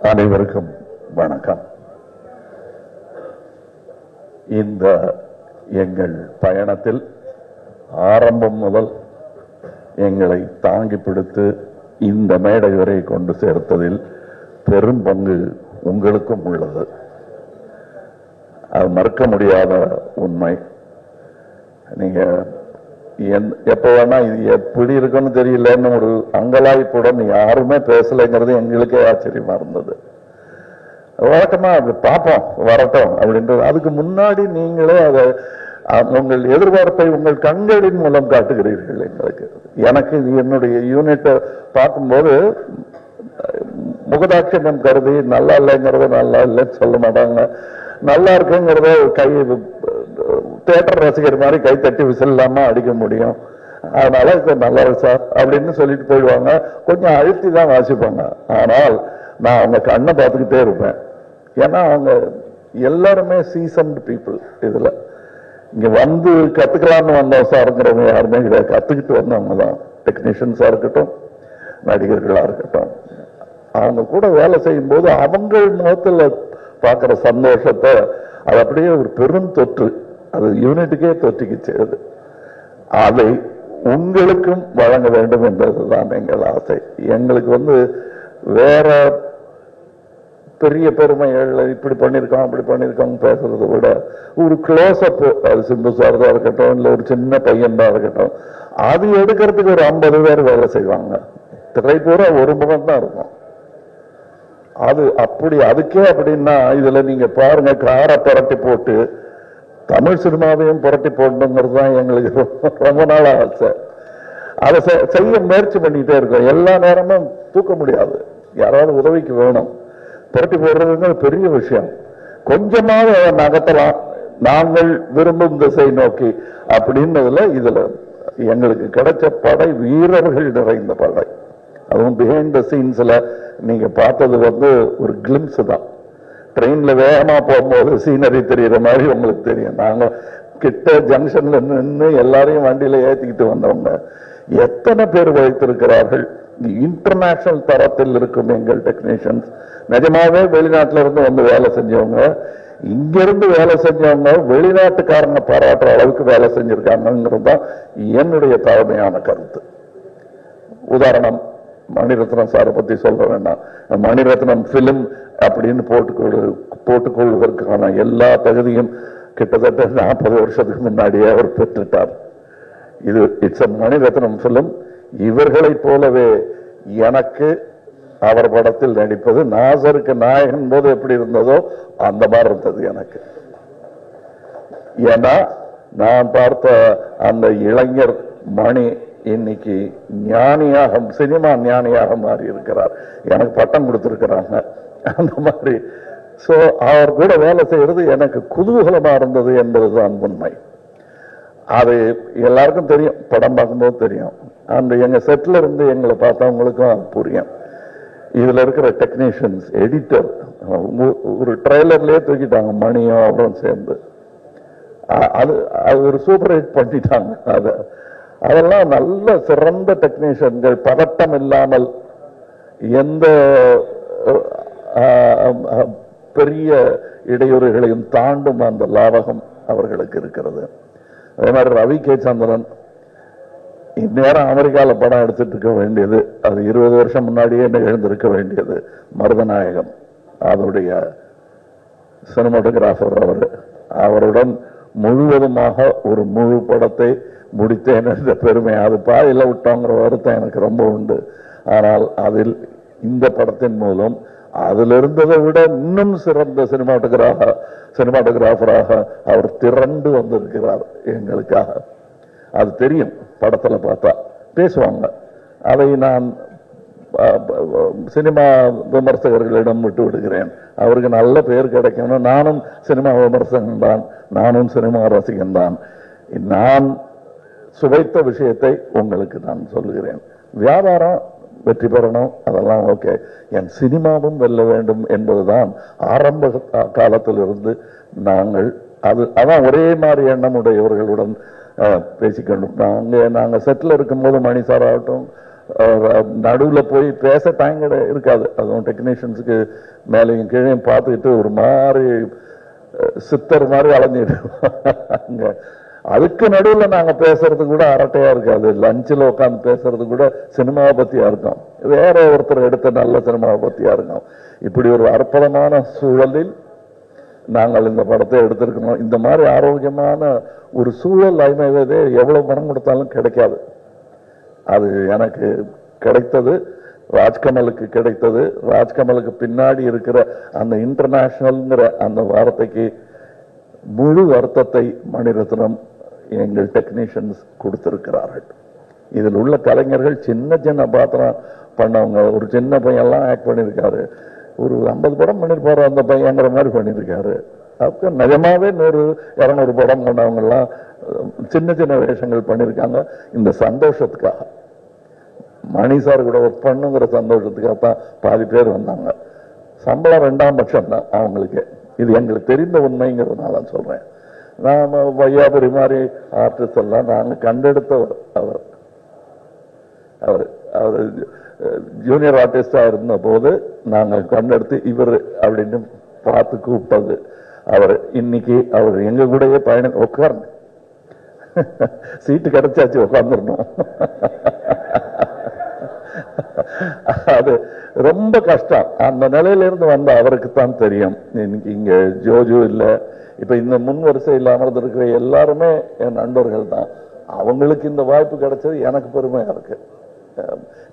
அனைவருக்கும் வணக்கம். இந்த எங்கள் பயணத்தில் ஆரம்பம் முதல் எங்களை தாங்கி பிடித்து இந்த மேடை வரை கொண்டு சேர்த்ததில் பெரும் பங்கு உங்களுக்கும் உள்ளது. அது மறுக்க முடியாத உண்மை. நீங்க எப்ப வேணா இது எப்படி இருக்குன்னு தெரியலன்னு ஒரு அங்கலாய்ப்புடன் யாருமே பேசலைங்கிறது எங்களுக்கே ஆச்சரியமா இருந்தது. வழக்கமா அது பார்ப்போம் வரட்டும் அப்படின்றது. அதுக்கு முன்னாடி நீங்களே அதை உங்கள் எதிர்பார்ப்பை உங்கள் கண்களின் மூலம் காட்டுகிறீர்கள் எங்களுக்கு. எனக்கு என்னுடைய யூனிட்டை பார்க்கும்போது முகதாட்சியம் கருதி நல்லா இல்லைங்கிறத நல்லா இல்லைன்னு சொல்ல மாட்டாங்க, நல்லா இருக்குங்கிறத கை தியேட்டர் ரசிகர் மாதிரி கை தட்டி விசில் இல்லாம அடிக்க முடியும். அதனால இது நல்லா இருக்கு சார் அப்படின்னு சொல்லிட்டு போயிடுவாங்க. கொஞ்சம் அழுத்தி தான் வாசிப்பாங்க. ஆனால் நான் அவங்க கண்ணை பார்த்துக்கிட்டே இருப்பேன். ஏன்னா அவங்க எல்லாருமே சீசன்டு பீப்புள். இதுல இங்க வந்து கத்துக்கலாம்னு வந்தோம் சாருங்கிறவங்க யாருமே கிடையாது. கத்துக்கிட்டு வந்தவங்க தான். டெக்னீஷியன்ஸா இருக்கட்டும், நடிகர்களா இருக்கட்டும், அவங்க கூட வேலை செய்யும் போது அவங்க முகத்துல பார்க்கிற சந்தோஷத்தை அது அப்படியே ஒரு பெரும் தொற்று, அது யூனிட்டுக்கே தொற்றிக்குச்சு. அதை உங்களுக்கும் வழங்க வேண்டும் என்பதுதான் எங்கள் ஆசை. எங்களுக்கு வேற பெரிய பெருமைகள் இப்படி பண்ணிருக்கோம் அப்படி பண்ணிருக்கோம் பேசுறதை விட ஒரு க்ளோஸ் அப், அது சிம்பு சார் தான் இருக்கட்டும், இல்ல ஒரு சின்ன பையன் தான் இருக்கட்டும், அது எடுக்கிறதுக்கு ஒரு 50 பேர் வேலை செய்வாங்க. திரை பூரா ஒரு முகம் தான் இருக்கும். அது அப்படி அதுக்கே அப்படின்னா இதுல நீங்க பாருங்க, காரை புரட்டி போட்டு தமிழ் சினிமாவையும் புரட்டி போடணுங்கிறது தான் எங்களுக்கு ரொம்ப நாள் ஆசை. அதை செய்ய முயற்சி பண்ணிட்டே இருக்கோம். எல்லா நேரமும் தூக்க முடியாது, யாராவது உதவிக்கு வேணும். புரட்டி போடுறதுங்க பெரிய விஷயம். கொஞ்சமாவது நகர்த்தலாம் நாங்கள் விரும்பும் திசை நோக்கி அப்படின்றதுல இதுல எங்களுக்கு கிடைச்ச படை வீரர்கள் நிறைந்த படை. அதுவும் பிஹைண்ட் த சீன்ஸ்ல நீங்க பார்த்தது ஒரு கிளிம்ஸ் தான். ட்ரெயின்ல வேகமா போகும்போது சீனரி தெரியுற மாதிரி உங்களுக்கு தெரியும். நாங்க கிட்ட ஜங்ஷன்ல நின்று எல்லாரையும் வண்டியில ஏத்திக்கிட்டு வந்தவங்க எத்தனை பேர் வைத்திருக்கிறார்கள். இன்டர்நேஷனல் தரத்தில் இருக்கும் எங்கள் டெக்னீஷியன்ஸ். நிஜமாவே வெளிநாட்டில இருந்து வந்து வேலை செஞ்சவங்க, இங்கிருந்து வேலை செஞ்சவங்க வெளிநாட்டுக்காரங்க பாராட்டுற அளவுக்கு வேலை செஞ்சிருக்காங்கிறது தான் என்னுடைய தாழ்மையான கருத்து. உதாரணம், மணிரத்னம் சாரை பத்தி சொல்ல வேண்டாம். மணிரத்னம் பிலிம் அப்படின்னு போட்டுக்கொள்வதற்கான எல்லா தகுதியும் கிட்டத்தட்ட 40 வருஷத்துக்கு முன்னாடியே அவர் பெற்றுட்டார். இது இட்ஸ் அ மணிரத்னம் பிலிம். இவர்களைப் போலவே எனக்கு அவர் படத்தில் நடிப்பது நாசருக்கு நாயகன் போது எப்படி இருந்ததோ அந்த மாதிரி இருந்தது எனக்கு. ஏன்னா நான் பார்த்த அந்த இளைஞர் மணி இன்னைக்கு ஞானியாக, சினிமா ஞானியாக மாறி இருக்கிறார். எனக்கு பட்டம் கொடுத்திருக்கிறாங்க அந்த மாதிரி. சோ அவர் கூட வேலை செய்யறது எனக்கு குதூகலமா இருந்தது என்பதுதான் உண்மை. அது எல்லாருக்கும் தெரியும், படம் பார்க்கும்போது தெரியும். அந்த எங்க செட்ல இருந்து எங்களை பார்த்தவங்களுக்கும் புரியும். இதுல இருக்கிற டெக்னீஷியன்ஸ், எடிட்டர் ஒரு ட்ரெய்லர்லயே தூக்கிட்டாங்க மணியும் அப்புறம் சேர்ந்து. அது ஒரு சூப்பர் ஹிட் பண்ணிட்டாங்க. அதெல்லாம் நல்ல சிறந்த டெக்னீஷியன்கள். பதட்டம் இல்லாமல் எந்த பெரிய இடையூறுகளையும் தாண்டும் அந்த லாபகம் அவர்களுக்கு இருக்கிறது. அதே மாதிரி ரவி கே சந்திரன் இந்நேரம் அமெரிக்காவில் படம் எடுத்துட்டு இருக்க வேண்டியது, அது 20 வருஷம் முன்னாடியே நிகழ்ந்திருக்க வேண்டியது. மருதநாயகம் அதனுடைய சினிமாட்டோகிராஃபர் அவருடன் முழுவதுமாக ஒரு முழு படத்தை முடித்தேன் என்ற பெருமை. அது பாதியில விட்டோங்கிற வருத்தம் எனக்கு ரொம்ப உண்டு. ஆனால் அதில் இந்த படத்தின் மூலம் அதில் இருந்ததை விட இன்னும் சிறந்த சினிமாட்டோகிராஃபராக அவர் திரண்டு வந்திருக்கிறார் எங்களுக்காக. அது தெரியும், படத்துல பார்த்தா பேசுவாங்க. அதை நான் சினிமா விமர்சகர்களிடம் விட்டு விடுகிறேன். அவருக்கு நல்ல பேர் கிடைக்கணும். நானும் சினிமா விமர்சகன் தான், நானும் சினிமா ரசிகன் தான். நான் சுவைத்த விஷயத்தை உங்களுக்கு நான் சொல்லுகிறேன். வியாபாரம் வெற்றி பெறணும், அதெல்லாம் ஓகே. என் சினிமாவும் வெல்ல வேண்டும் என்பதுதான் ஆரம்ப காலத்திலிருந்து நாங்கள் அதான் ஒரே மாதிரி எண்ணம் உடையவர்களுடன் பேசிக்கணும். நாங்க செட்டில் இருக்கும்போது மணி சார் ஆகட்டும், நடுவுல போய் பேச டைம் இருக்காது. அதுவும் டெக்னீஷியன்ஸுக்கு மேலையும் கீழே பார்த்துக்கிட்டு ஒரு மாதிரி சித்தர் மாதிரி அலைஞ்சிடுவாங்க. அதுக்கு நடுவுல நாங்க பேசுறது கூட அரட்டையா இருக்காது. லஞ்சில் உட்காந்து பேசுறது கூட சினிமாவை பத்தியா இருக்கும், வேற ஒருத்தர் எடுத்த நல்ல சினிமாவை பத்தியா இருக்கும். இப்படி ஒரு அற்புதமான சூழலில் நாங்கள் இந்த படத்தை எடுத்திருக்கணும். இந்த மாதிரி ஆரோக்கியமான ஒரு சூழல் அமைவதே எவ்வளவு பணம் கொடுத்தாலும் கிடைக்காது. அது எனக்கு கிடைத்தது, ராஜ்கமலுக்கு கிடைத்தது. ராஜ்கமலுக்கு பின்னாடி இருக்கிற அந்த இன்டர்நேஷனல்ங்கிற அந்த வார்த்தைக்கு முழு அர்த்தத்தை மணிரத்னம் எங்கள் டெக்னீஷியன்ஸ் கொடுத்திருக்கிறார்கள். இதில் உள்ள கலைஞர்கள் சின்ன சின்ன பாத்திரம் பண்ணவங்க. ஒரு சின்ன பையன்லாம் ஆக்ட் பண்ணியிருக்காரு, ஒரு 50 படம் பண்ணிருப்பாரு அந்த பையங்கிற மாதிரி பண்ணியிருக்காரு. அப்போ நிஜமாவே 100-200 படம் பண்ணவங்க எல்லாம் சின்ன சின்ன வேஷங்கள் பண்ணியிருக்காங்க. இந்த சந்தோஷத்துக்காக, மணி சார் கூட ஒர்க் பண்ணுங்கிற சந்தோஷத்துக்காகத்தான் பாதி பேர் வந்தாங்க. சம்பளம் 2ஆம் பட்சம் தான் அவங்களுக்கு. இது எங்களுக்கு தெரிந்த உண்மைங்கிறதுனால சொல்றேன். நாம வையாபுரி மாதிரி ஆர்டிஸ்ட் எல்லாம் நாங்க கண்டெடுத்தவர். அவர் ஜூனியர் ஆர்டிஸ்டா இருந்த போது நாங்க கண்டெடுத்து இவர் அப்படின்னு பார்த்து கூப்பிட்டது அவர். இன்னைக்கு அவர் எங்க கூடயே பயணம் உட்கார்ந்து சீட்டு கிடைச்சாச்சு உட்கார்ந்துடணும். அது ரொம்ப கஷ்டம். அந்த நிலையில இருந்து வந்த அவருக்கு தான் தெரியும். இன்னைக்கு இங்க ஜோஜோ இல்ல, இப்ப இந்த முன் வரிசையில் அமர்ந்திருக்கிற எல்லாருமே என் நண்பர்கள் தான். அவங்களுக்கு இந்த வாய்ப்பு கிடைச்சது எனக்கு பெருமையா இருக்கு.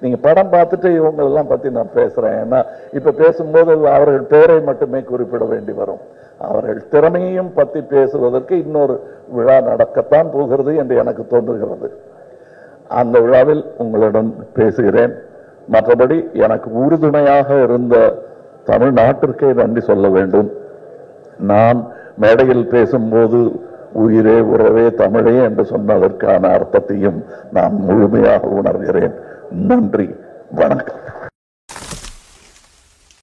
நீங்க படம் பார்த்துட்டு இவங்க எல்லாம் பத்தி நான் பேசுறேன். ஏன்னா இப்ப பேசும்போது அவர்கள் பேரை மட்டுமே குறிப்பிட வேண்டி வரும். அவர்கள் திறமையையும் பத்தி பேசுவதற்கு இன்னொரு விழா நடக்கத்தான் போகிறது என்று எனக்கு தோன்றுகிறது. அந்த விழாவில் உங்களிடம் பேசுகிறேன். மற்றபடி எனக்கு உறுதுணையாக இருந்த தமிழ்நாட்டிற்கே நன்றி சொல்ல வேண்டும். நான் மேடையில் பேசும்போது உயிரே உறவே தமிழே என்று சொன்னதற்கான அர்த்தத்தையும் நான் முழுமையாக உணர்கிறேன். நன்றி, வணக்கம்.